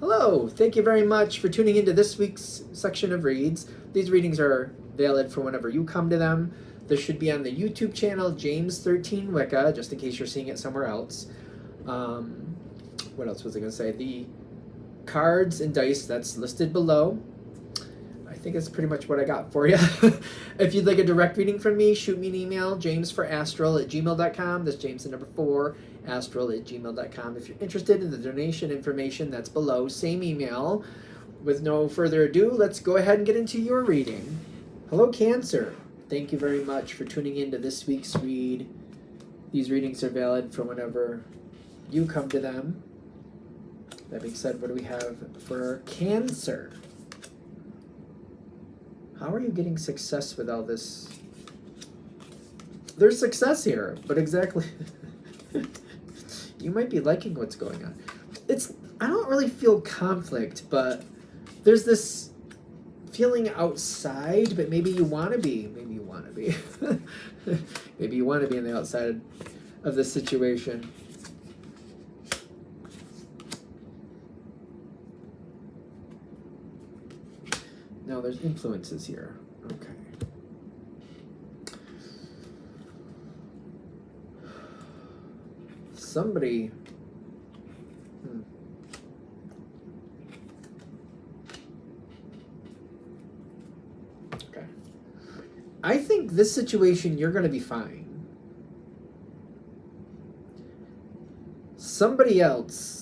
Hello, thank you very much for tuning into this week's section of reads. These readings are valid for whenever you come to them. This should be on the YouTube channel James13 Wicca, just in case you're seeing it somewhere else. What else was I going to say? The cards and dice that's listed below. I think that's pretty much what I got for you. If you'd like a direct reading from me, shoot me an email, jamesforastral@gmail.com. That's James the number 4, astral@gmail.com. If you're interested in the donation information, that's below. Same email. With no further ado, let's go ahead and get into your reading. Hello, Cancer. Thank you very much for tuning in to this week's read. These readings are valid for whenever you come to them. That being said, what do we have for Cancer? How are you getting success with all this? There's success here, but exactly... You might be liking what's going on. I don't really feel conflict, but there's this feeling outside, but maybe you want to be. Maybe you want to be. Maybe you want to be on the outside of this situation. No, there's influences here. Okay. Somebody... Okay. I think this situation, you're going to be fine. Somebody else...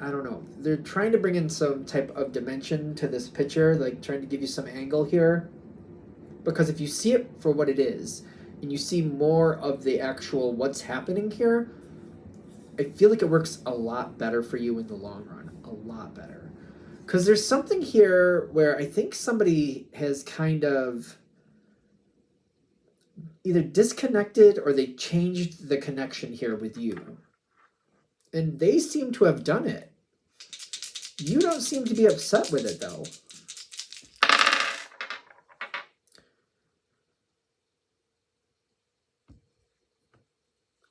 I don't know. They're trying to bring in some type of dimension to this picture, like trying to give you some angle here. Because if you see it for what it is, and you see more of the actual what's happening here, I feel like it works a lot better for you in the long run. A lot better. Because there's something here where I think somebody has kind of either disconnected or they changed the connection here with you. And they seem to have done it. You don't seem to be upset with it, though.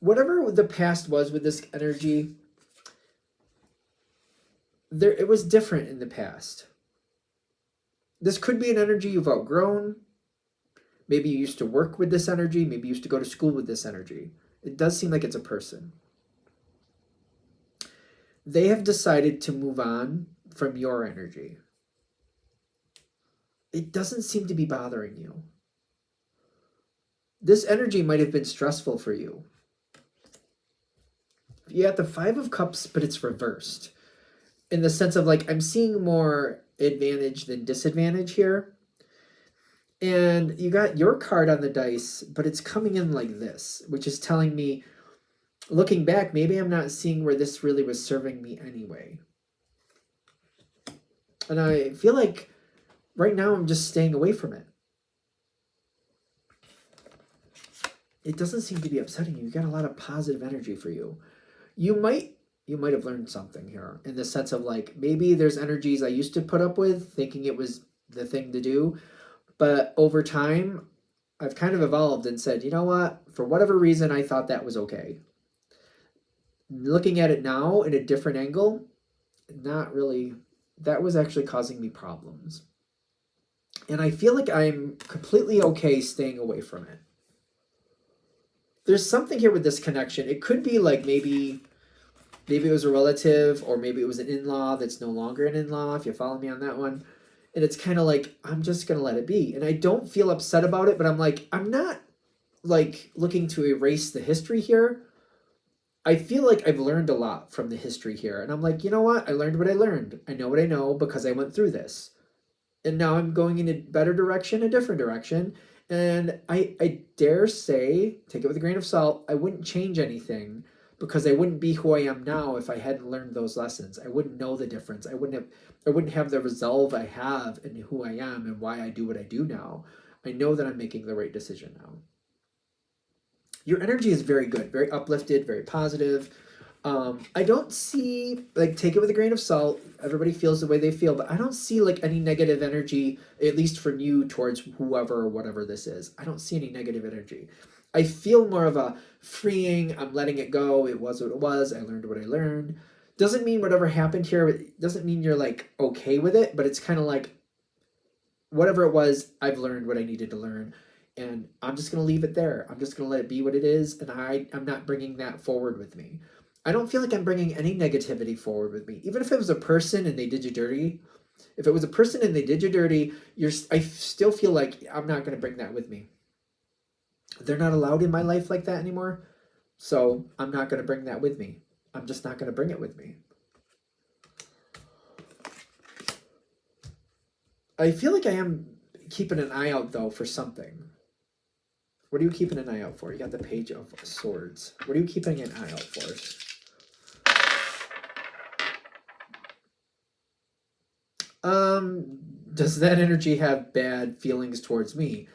Whatever the past was with this energy, it was different in the past. This could be an energy you've outgrown. Maybe you used to work with this energy. Maybe you used to go to school with this energy. It does seem like it's a person. They have decided to move on from your energy. It doesn't seem to be bothering you. This energy might have been stressful for you. You got the 5 of Cups, but it's reversed. In the sense of, like, I'm seeing more advantage than disadvantage here. And you got your card on the dice, but it's coming in like this, which is telling me, looking back, maybe I'm not seeing where this really was serving me anyway. And I feel like right now I'm just staying away from it. It doesn't seem to be upsetting you. You got a lot of positive energy for you. You might have learned something here in the sense of, like, maybe there's energies I used to put up with thinking it was the thing to do. But over time, I've kind of evolved and said, you know what? For whatever reason, I thought that was okay. Looking at it now in a different angle, not really. That was actually causing me problems. And I feel like I'm completely okay staying away from it. There's something here with this connection. It could be like maybe it was a relative, or maybe it was an in-law that's no longer an in-law, if you follow me on that one. And it's kind of like, I'm just going to let it be. And I don't feel upset about it, but I'm like, I'm not like looking to erase the history here. I feel like I've learned a lot from the history here. And I'm like, you know what? I learned what I learned. I know what I know because I went through this. And now I'm going in a better direction, a different direction. And I dare say, take it with a grain of salt, I wouldn't change anything because I wouldn't be who I am now if I hadn't learned those lessons. I wouldn't know the difference. I wouldn't have the resolve I have in who I am and why I do what I do now. I know that I'm making the right decision now. Your energy is very good, very uplifted, very positive. I don't see, like, take it with a grain of salt. Everybody feels the way they feel, but I don't see, like, any negative energy, at least from you towards whoever or whatever this is. I don't see any negative energy. I feel more of a freeing, I'm letting it go. It was what it was. I learned what I learned. Doesn't mean whatever happened here, it doesn't mean you're like okay with it, but it's kind of like whatever it was, I've learned what I needed to learn. And I'm just going to leave it there. I'm just going to let it be what it is. And I'm not bringing that forward with me. I don't feel like I'm bringing any negativity forward with me. Even if it was a person and they did you dirty, if it was a person and they did you dirty, I still feel like I'm not going to bring that with me. They're not allowed in my life like that anymore. So I'm not going to bring that with me. I'm just not going to bring it with me. I feel like I am keeping an eye out, though, for something. What are you keeping an eye out for? You got the Page of Swords. What are you keeping an eye out for? Does that energy have bad feelings towards me?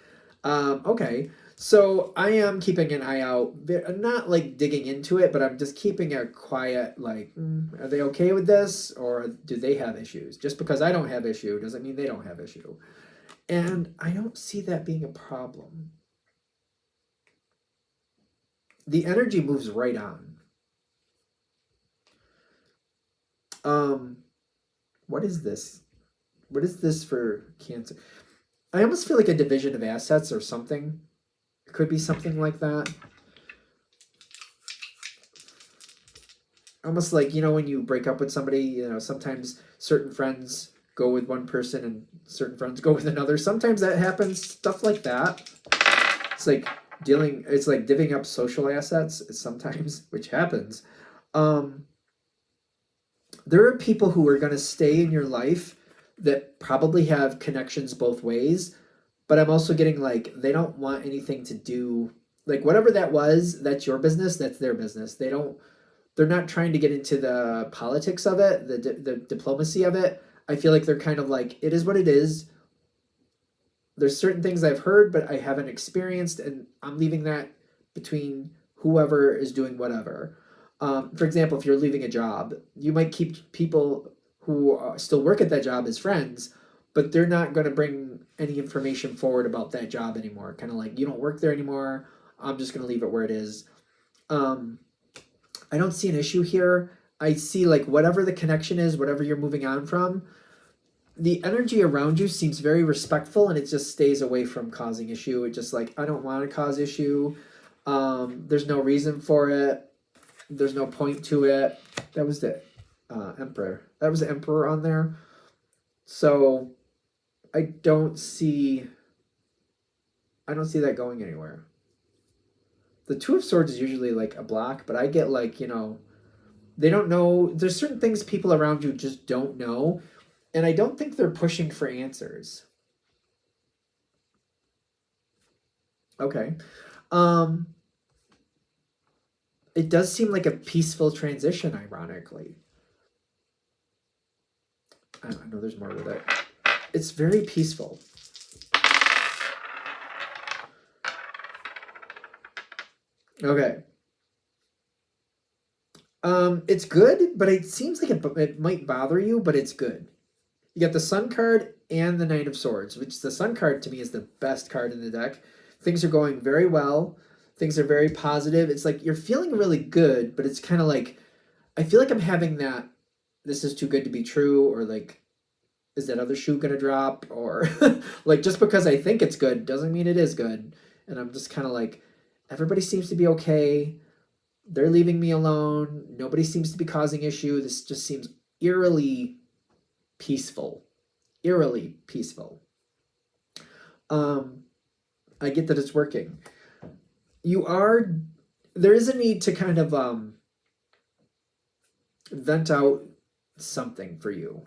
Okay. So I am keeping an eye out. I'm not like digging into it, but I'm just keeping a quiet, like, are they okay with this? Or do they have issues? Just because I don't have issue doesn't mean they don't have issue. And I don't see that being a problem. The energy moves right on. What is this? What is this for Cancer? I almost feel like a division of assets or something. It could be something like that. Almost like, when you break up with somebody, sometimes certain friends go with one person and certain friends go with another. Sometimes that happens, stuff like that. It's like divvying up social assets sometimes, which happens. There are people who are going to stay in your life that probably have connections both ways, but I'm also getting like they don't want anything to do, like whatever that was, that's your business, that's their business. They're not trying to get into the politics of it, the diplomacy of it. I feel like they're kind of like, it is what it is. There's certain things I've heard, but I haven't experienced, and I'm leaving that between whoever is doing whatever. For example, if you're leaving a job, you might keep people who still work at that job as friends, but they're not going to bring any information forward about that job anymore. Kind of like, you don't work there anymore. I'm just going to leave it where it is. I don't see an issue here. I see like whatever the connection is, whatever you're moving on from, the energy around you seems very respectful, and it just stays away from causing issue. It just like, I don't want to cause issue. There's no reason for it. There's no point to it. That was the Emperor. That was the Emperor on there. So I don't see that going anywhere. The Two of Swords is usually like a block, but I get like, they don't know. There's certain things people around you just don't know. And I don't think they're pushing for answers. Okay. It does seem like a peaceful transition, ironically. I know there's more with it. It's very peaceful. Okay. It's good, but it seems like it might bother you, but it's good. You got the Sun card and the Knight of Swords, which the Sun card to me is the best card in the deck. Things are going very well. Things are very positive. It's like you're feeling really good, but it's kind of like, I feel like I'm having that, this is too good to be true, or like, is that other shoe going to drop? Or like, just because I think it's good doesn't mean it is good. And I'm just kind of like, everybody seems to be okay. They're leaving me alone. Nobody seems to be causing issue. This just seems eerily peaceful. Eerily peaceful. I get that it's working. There is a need to kind of vent out something for you.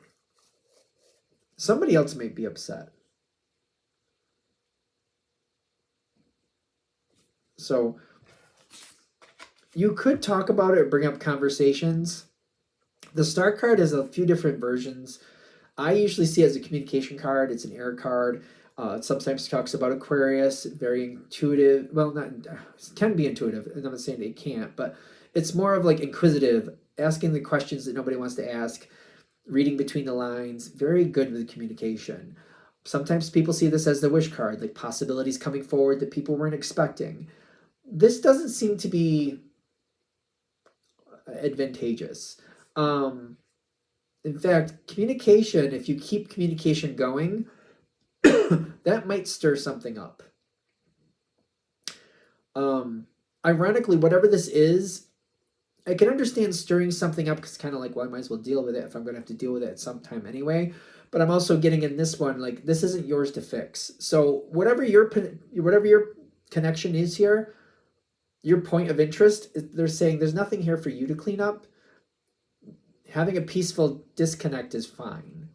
Somebody else may be upset. So you could talk about it or bring up conversations. The Star card has a few different versions. I usually see it as a communication card. It's an air card. It sometimes talks about Aquarius, very intuitive. Well, it can be intuitive. I'm not saying they can't, but it's more of like inquisitive, asking the questions that nobody wants to ask, reading between the lines, very good with communication. Sometimes people see this as the wish card, like possibilities coming forward that people weren't expecting. This doesn't seem to be advantageous. In fact, communication, if you keep communication going, that might stir something up. Ironically, whatever this is, I can understand stirring something up because kind of like, well, I might as well deal with it if I'm going to have to deal with it at some time anyway. But I'm also getting in this one, like, this isn't yours to fix. So whatever your connection is here, your point of interest, they're saying there's nothing here for you to clean up. Having a peaceful disconnect is fine.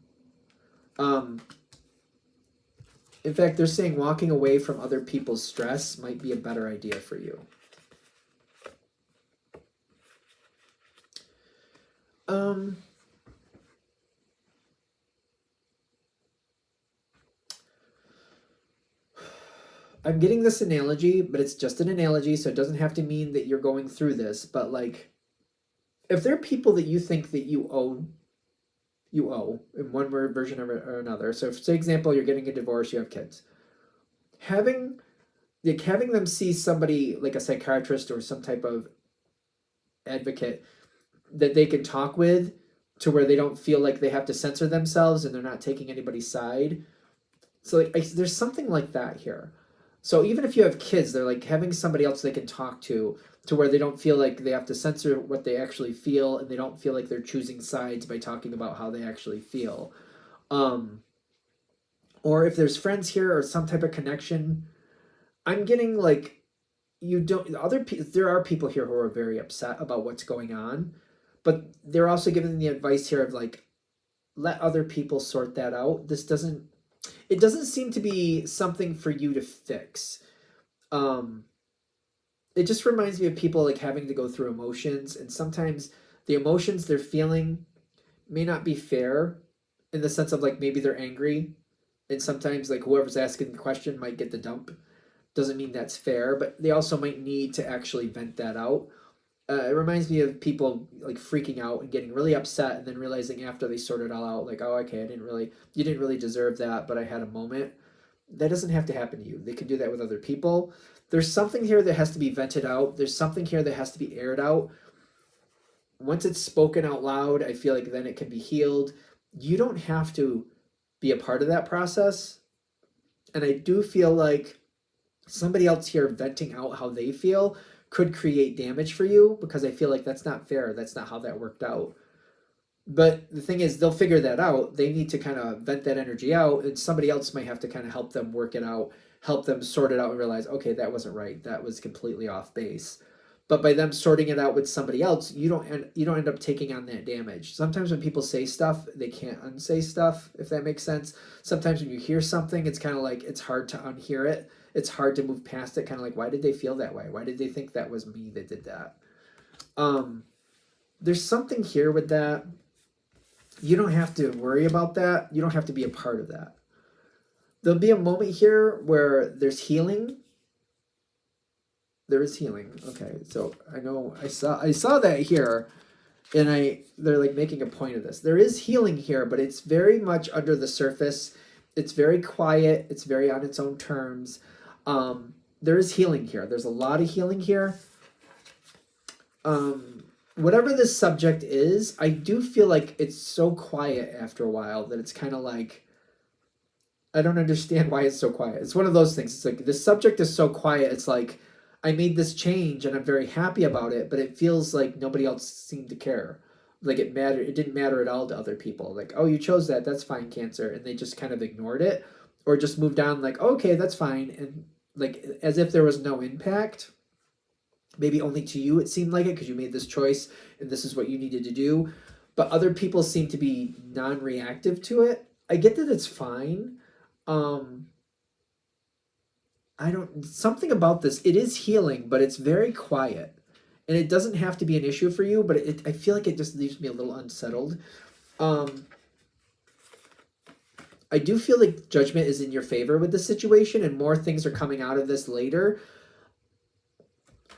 In fact, they're saying walking away from other people's stress might be a better idea for you. I'm getting this analogy, but it's just an analogy, so it doesn't have to mean that you're going through this. But like, if there are people that you think that you owe in one version or another. So, for example, you're getting a divorce, you have kids. Having them see somebody like a psychiatrist or some type of advocate that they can talk with, to where they don't feel like they have to censor themselves and they're not taking anybody's side. So like, there's something like that here. So even if you have kids, they're like having somebody else they can talk to where they don't feel like they have to censor what they actually feel, and they don't feel like they're choosing sides by talking about how they actually feel. Or if there's friends here or some type of connection, I'm getting like, there are people here who are very upset about what's going on, but they're also giving the advice here of like, let other people sort that out. It doesn't seem to be something for you to fix. It just reminds me of people like having to go through emotions, and sometimes the emotions they're feeling may not be fair, in the sense of like, maybe they're angry, and sometimes like whoever's asking the question might get the dump. Doesn't mean that's fair, but they also might need to actually vent that out. It reminds me of people like freaking out and getting really upset, and then realizing after they sort it all out, like, oh, okay, you didn't really deserve that, but I had a moment. That doesn't have to happen to you. They can do that with other people. There's something here that has to be vented out. There's something here that has to be aired out. Once it's spoken out loud, I feel like then it can be healed. You don't have to be a part of that process. And I do feel like somebody else here venting out how they feel could create damage for you, because I feel like that's not fair. That's not how that worked out. But the thing is, they'll figure that out. They need to kind of vent that energy out, and somebody else might have to kind of help them work it out, help them sort it out and realize, okay, that wasn't right. That was completely off base. But by them sorting it out with somebody else, you don't end up taking on that damage. Sometimes when people say stuff, they can't unsay stuff, if that makes sense. Sometimes when you hear something, it's kind of like it's hard to unhear it. It's hard to move past it, kind of like, why did they feel that way? Why did they think that was me that did that? There's something here with that. You don't have to worry about that. You don't have to be a part of that. There'll be a moment here where there's healing. There is healing. Okay, so I know I saw that here, and they're like making a point of this. There is healing here, but it's very much under the surface. It's very quiet. It's very on its own terms. There is healing here. There's a lot of healing here. Whatever this subject is, I do feel like it's so quiet after a while that it's kind of like, I don't understand why it's so quiet. It's one of those things. It's like, the subject is so quiet. It's like, I made this change and I'm very happy about it, but it feels like nobody else seemed to care. Like it didn't matter at all to other people. Like, oh, you chose that, that's fine, Cancer. And they just kind of ignored it, or just moved on like, okay, that's fine. And like, as if there was no impact. Maybe only to you it seemed like it, because you made this choice and this is what you needed to do. But other people seem to be non-reactive to it. I get that it's fine. Something about this, it is healing, but it's very quiet. And it doesn't have to be an issue for you, but I feel like it just leaves me a little unsettled. I do feel like judgment is in your favor with the situation, and more things are coming out of this later.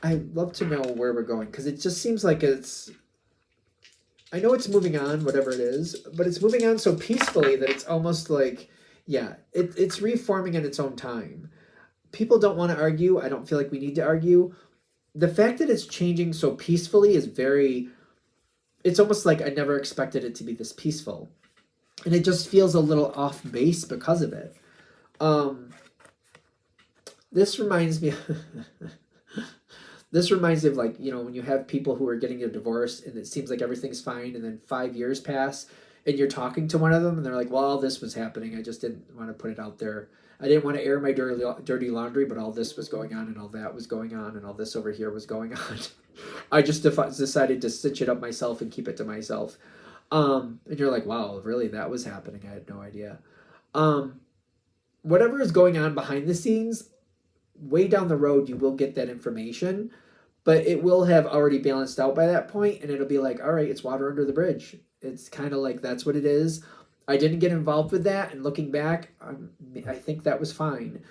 I'd love to know where we're going, because it just seems like I know it's moving on, whatever it is, but it's moving on so peacefully that it's almost like, yeah, it's reforming in its own time. People don't want to argue. I don't feel like we need to argue. The fact that it's changing so peacefully is very it's almost like I never expected it to be this peaceful. And it just feels a little off base because of it. This reminds me this reminds me of, like, you know, when you have people who are getting a divorce and it seems like everything's fine, and then 5 years pass and you're talking to one of them and they're like, well, all this was happening, I just didn't want to put it out there. I didn't want to air my dirty laundry, but all this was going on and all that was going on and all this over here was going on. I just decided to stitch it up myself and keep it to myself. And you're like, wow, really, that was happening? I had no idea. Whatever is going on behind the scenes, way down the road, you will get that information, but it will have already balanced out by that point, and it'll be like, all right, it's water under the bridge. It's kind of like, that's what it is. I didn't get involved with that, and looking back, I think that was fine.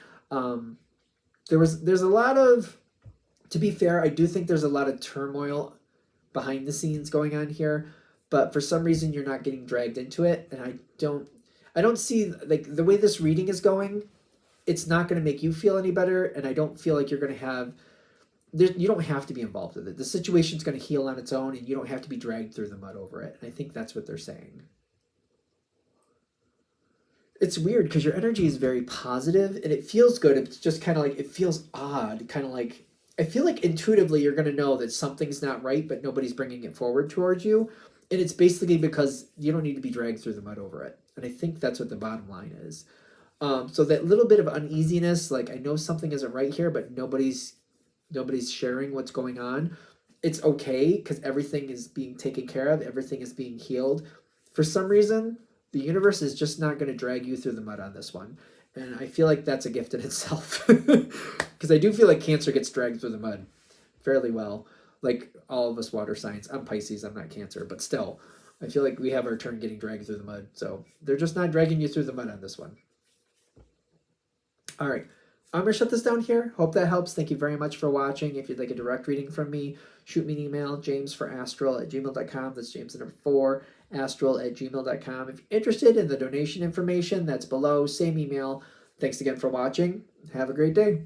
There's a lot of, to be fair, I do think there's a lot of turmoil behind the scenes going on here, but for some reason you're not getting dragged into it, and I don't see, like, the way this reading is going, it's not going to make you feel any better, and I don't feel like you're going to have, you don't have to be involved with it. The situation's going to heal on its own, and you don't have to be dragged through the mud over it. And I think that's what they're saying. It's weird because your energy is very positive and it feels good. It's just kind of like, it feels odd, kind of like, I feel like intuitively you're going to know that something's not right, but nobody's bringing it forward towards you. And it's basically because you don't need to be dragged through the mud over it. And I think that's what the bottom line is. So that little bit of uneasiness, like, I know something isn't right here, but nobody's sharing what's going on. It's okay because everything is being taken care of. Everything is being healed. For some reason, the universe is just not going to drag you through the mud on this one. And I feel like that's a gift in itself. Because I do feel like Cancer gets dragged through the mud fairly well. Like all of us water signs. I'm Pisces, I'm not Cancer. But still, I feel like we have our turn getting dragged through the mud. So they're just not dragging you through the mud on this one. All right. I'm going to shut this down here. Hope that helps. Thank you very much for watching. If you'd like a direct reading from me, shoot me an email, jamesforastral@gmail.com. That's James the number 4, astral@gmail.com. If you're interested in the donation information, that's below. Same email. Thanks again for watching. Have a great day.